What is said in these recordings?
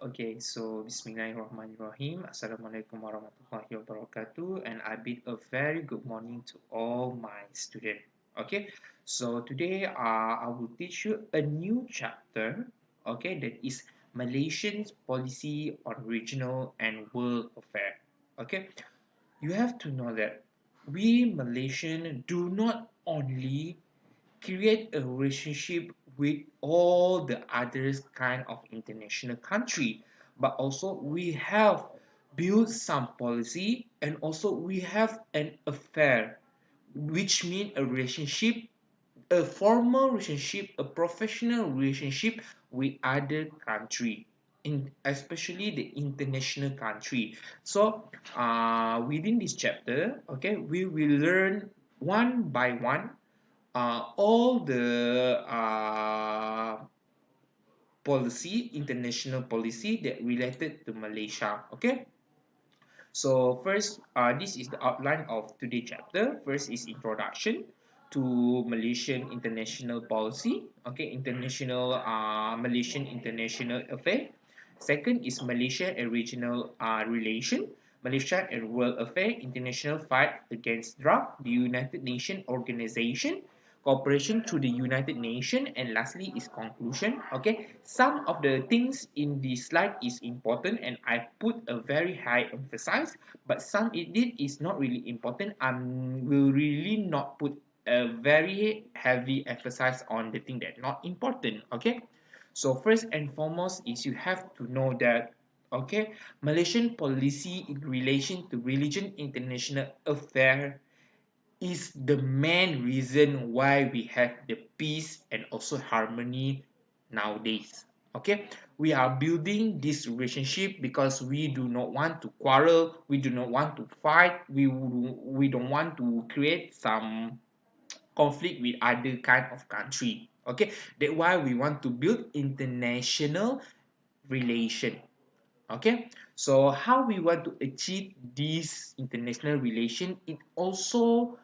Okay, so Bismillahirrahmanirrahim. Assalamualaikum warahmatullahi wabarakatuh. And I bid a very good morning to all my students. Okay, so today I will teach you a new chapter. Okay, that is Malaysian policy on regional and world affair. Okay, you have to know that we Malaysian do not only create a relationship with all the others kind of international country, but also we have built some policy, and also we have an affair, which mean a relationship, a formal relationship, a professional relationship with other country, in especially the international country. So within this chapter, okay, we will learn one by one all the policy, international policy that related to Malaysia. Okay. So first, this is the outline of today's chapter. First is introduction to Malaysian international policy. Okay, Malaysian International Affair. Second is Malaysia and regional relation. Malaysia and World Affair, international fight against drug, the United Nations Organization, cooperation through the United Nations, and lastly is conclusion. Okay, some of the things in this slide is important, and I put a very high emphasis, but some it did is not really important. I will really not put a very heavy emphasis on the thing that not important. Okay, so first and foremost is you have to know that, okay, Malaysian policy in relation to religion international affair is the main reason why we have the peace and also harmony nowadays. Okay, we are building this relationship because we do not want to quarrel, we do not want to fight, we don't want to create some conflict with other kind of country. Okay, that's why we want to build international relation. Okay, so how we want to achieve this international relation, it also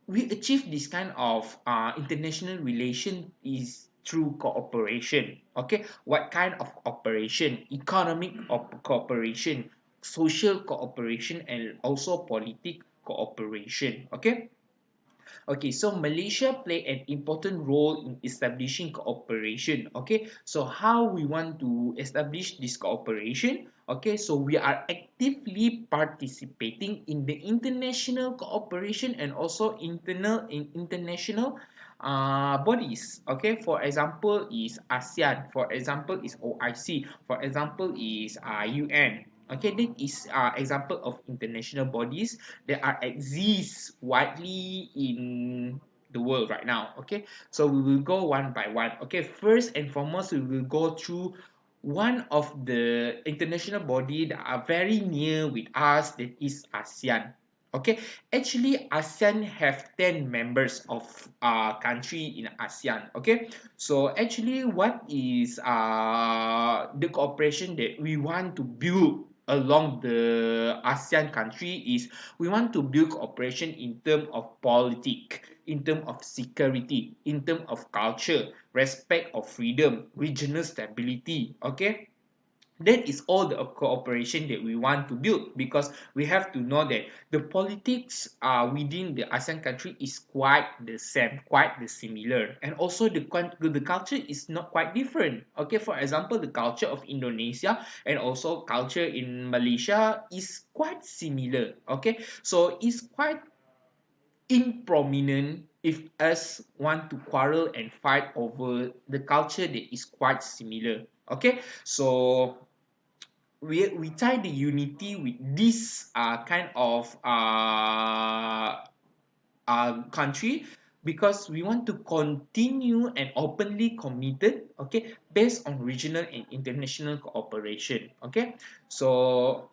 we achieve this kind of international relation is through cooperation. Okay, what kind of cooperation? Economic cooperation, social cooperation, and also politic cooperation. Okay. Okay, so Malaysia play an important role in establishing cooperation. Okay, so how we want to establish this cooperation? Okay, so we are actively participating in the international cooperation and also international bodies. Okay, for example is ASEAN, for example is OIC, for example is UN. Okay, that is example of international bodies that are exist widely in the world right now. Okay, so we will go one by one. Okay, first and foremost, we will go through one of the international body that are very near with us, that is ASEAN. Okay, actually ASEAN have 10 members of country in ASEAN. Okay, so actually what is the cooperation that we want to build along the ASEAN country is we want to build cooperation in terms of politics, in terms of security, in terms of culture, respect of freedom, regional stability. Okay, that is all the cooperation that we want to build, because we have to know that the politics within the ASEAN country is quite the same, quite the similar, and also the culture is not quite different. Okay, for example, the culture of Indonesia and also culture in Malaysia is quite similar. Okay, so it's quite improminent if us want to quarrel and fight over the culture that is quite similar. Okay, so we tie the unity with this kind of country, because we want to continue and openly committed, okay, based on regional and international cooperation. Okay, so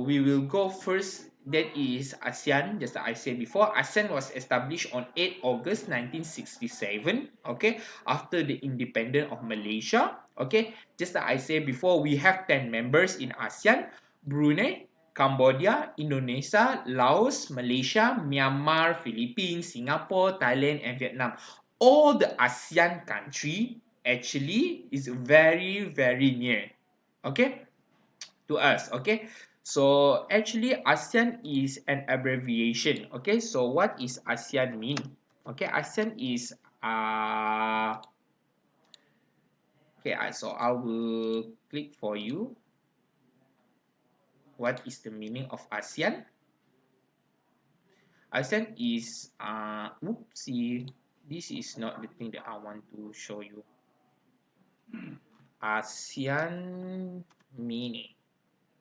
we will go first. That is ASEAN. Just like I said before, ASEAN was established on 8 August 1967. Okay, after the independence of Malaysia. Okay, just like I said before, we have 10 members in ASEAN: Brunei, Cambodia, Indonesia, Laos, Malaysia, Myanmar, Philippines, Singapore, Thailand, and Vietnam. All the ASEAN country actually is very, very near, okay, to us, okay. So actually ASEAN is an abbreviation, okay. So what is ASEAN mean? Okay, ASEAN is okay, so I will click for you what is the meaning of ASEAN. ASEAN is oopsie, this is not the thing that I want to show you. ASEAN meaning,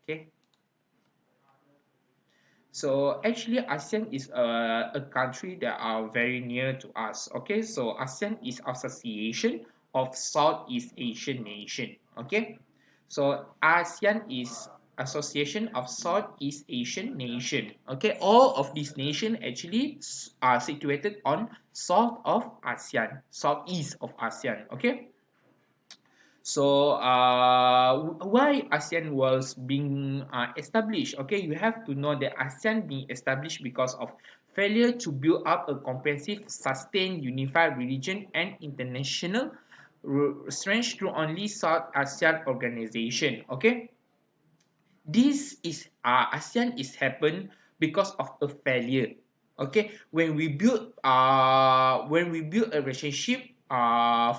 okay. So actually ASEAN is a country that are very near to us, okay. So ASEAN is association of Southeast Asian nation, okay. So ASEAN is association of Southeast Asian nation, okay. All of these nations actually are situated on south of ASEAN, southeast of ASEAN, okay. So why ASEAN was being established? Okay, you have to know that ASEAN being established because of failure to build up a comprehensive, sustained, unified region and international strength through only South ASEAN organization. Okay, this is ASEAN is happened because of a failure. Okay, when we build a relationship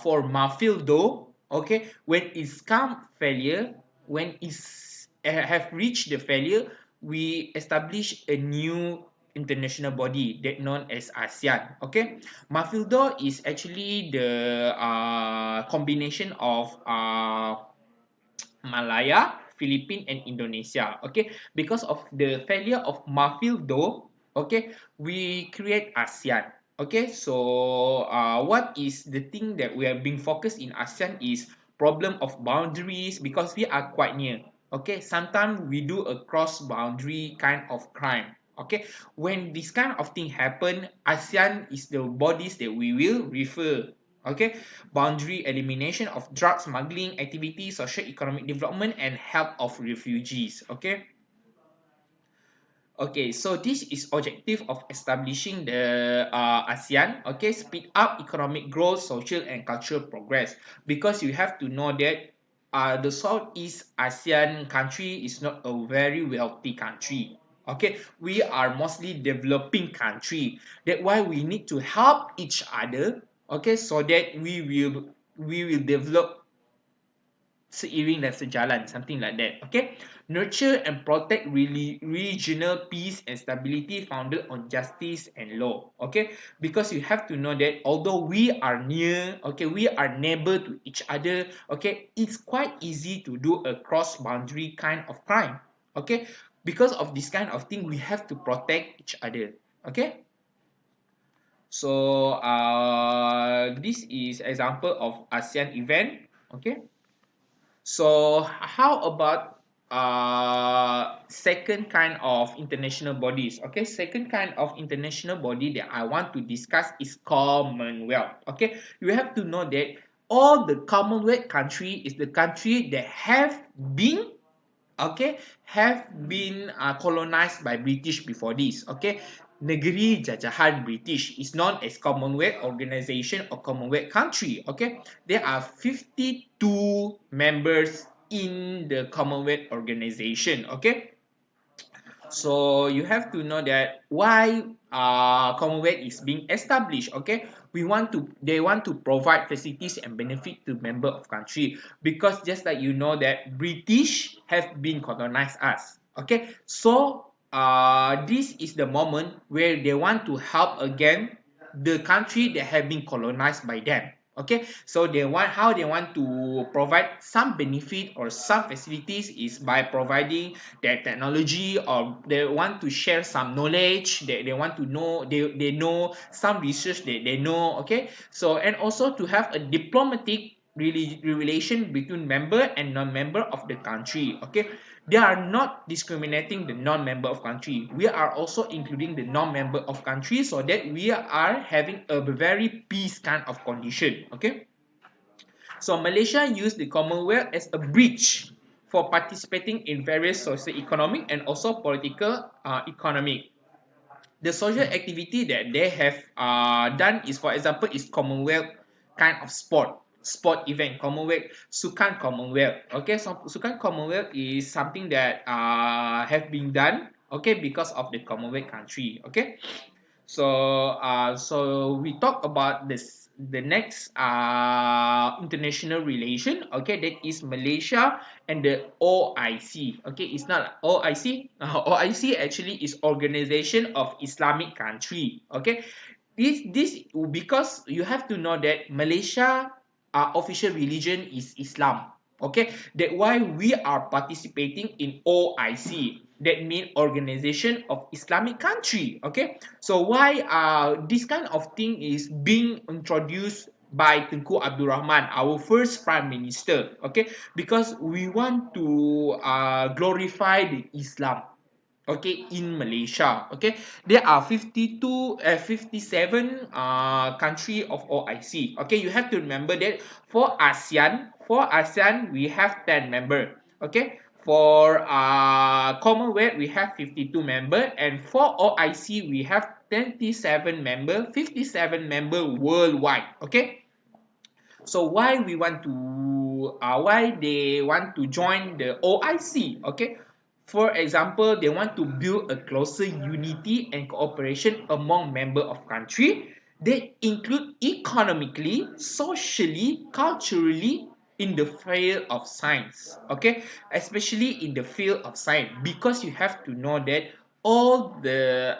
for Mafildo, okay, when it's come failure, when it's have reached the failure, we establish a new international body that known as ASEAN. Okay, Mafildo is actually the combination of Malaya, Philippines, and Indonesia. Okay, because of the failure of Mafildo, okay, we create ASEAN. Okay, so what is the thing that we are being focused in ASEAN is problem of boundaries because we are quite near. Okay, sometimes we do a cross boundary kind of crime. Okay, when this kind of thing happen, ASEAN is the bodies that we will refer. Okay, boundary elimination of drug smuggling activities, social economic development, and help of refugees. Okay. Okay, so this is objective of establishing the ASEAN. Okay, speed up economic growth, social and cultural progress. Because you have to know that the Southeast ASEAN country is not a very wealthy country. Okay, we are mostly developing country. That's why we need to help each other. Okay, so that we will develop seiring dan sejalan, something like that. Okay, nurture and protect really regional peace and stability founded on justice and law. Okay, because you have to know that although we are near, okay, we are neighbor to each other, okay, it's quite easy to do a cross boundary kind of crime. Okay, because of this kind of thing we have to protect each other. Okay, so this is example of ASEAN event. Okay, so how about second kind of international bodies? Okay, second kind of international body that I want to discuss is Commonwealth. Okay, you have to know that all the Commonwealth country is the country that have been, okay, have been colonized by British before this. Okay, negeri jajahan British is known as Commonwealth Organization or Commonwealth country. Okay, there are 52 members in the Commonwealth Organization. Okay, so you have to know that why Commonwealth is being established. Okay, they want to provide facilities and benefit to member of country because just like you know that British have been colonized us. Okay, so this is the moment where they want to help again the country that have been colonized by them. Okay, so they want to provide some benefit or some facilities is by providing their technology, or they want to share some knowledge that they want to know, they know some research that they know. Okay, so and also to have a diplomatic really relation between member and non-member of the country. Okay, they are not discriminating the non-member of country, we are also including the non-member of country so that we are having a very peace kind of condition. Okay, so Malaysia used the Commonwealth as a bridge for participating in various socio-economic and also political economic. The social activity that they have done is, for example, is Commonwealth kind of sport. sport event, Commonwealth, Sukan Commonwealth. Okay, so Sukan Commonwealth is something that have been done, okay, because of the Commonwealth country. Okay, so we talk about the next international relation. Okay, that is Malaysia and the OIC. Okay, it's not OIC. OIC actually is Organization of Islamic Country. Okay, this because you have to know that Malaysia official religion is Islam. Okay, that why we are participating in OIC. That means Organization of Islamic Country. Okay, so why this kind of thing is being introduced by Tengku Abdul Rahman, our first prime minister. Okay, because we want to glorify the Islam, okay, in Malaysia. Okay, there are 57 country of OIC. Okay, you have to remember that for ASEAN we have 10 member. Okay, for Commonwealth we have 52 member, and for OIC we have 27 member, 57 member worldwide. Okay, so why they want to join the OIC? Okay, for example, they want to build a closer unity and cooperation among member of country. They include economically, socially, culturally, in the field of science. Okay, especially in the field of science, because you have to know that all the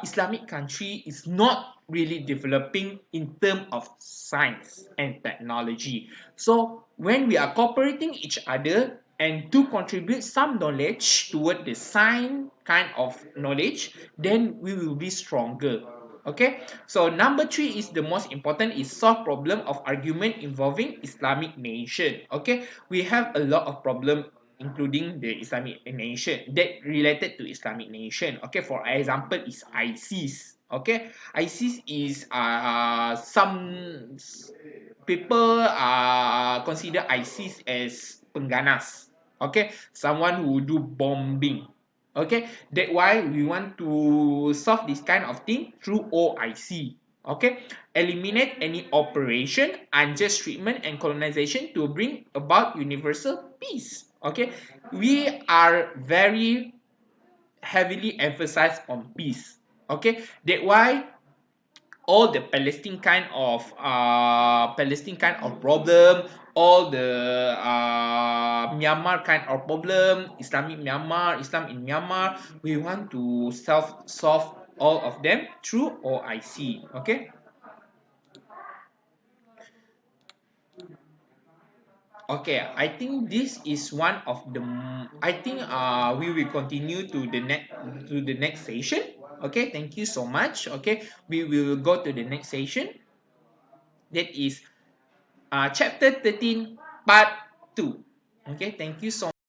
Islamic country is not really developing in terms of science and technology. So when we are cooperating each other and to contribute some knowledge toward the science kind of knowledge, then we will be stronger. Okay, so number three is the most important, is solve problem of argument involving Islamic nation. Okay, we have a lot of problem including the Islamic nation that related to Islamic nation. Okay, for example is ISIS. Okay, ISIS is some people consider ISIS as pengganas. Okay, someone who do bombing. Okay, that's why we want to solve this kind of thing through OIC. Okay, eliminate any operation, unjust treatment, and colonization to bring about universal peace. Okay, we are very heavily emphasized on peace. Okay, that's why all the Palestine kind of problem, all the Myanmar kind of problem, Islamic Myanmar, Islam in Myanmar, we want to solve all of them through OIC. Okay. Okay, I think this is one of the. I think we will continue to the next session. Okay, thank you so much. Okay, we will go to the next session. That is chapter 13, part 2. Okay, thank you so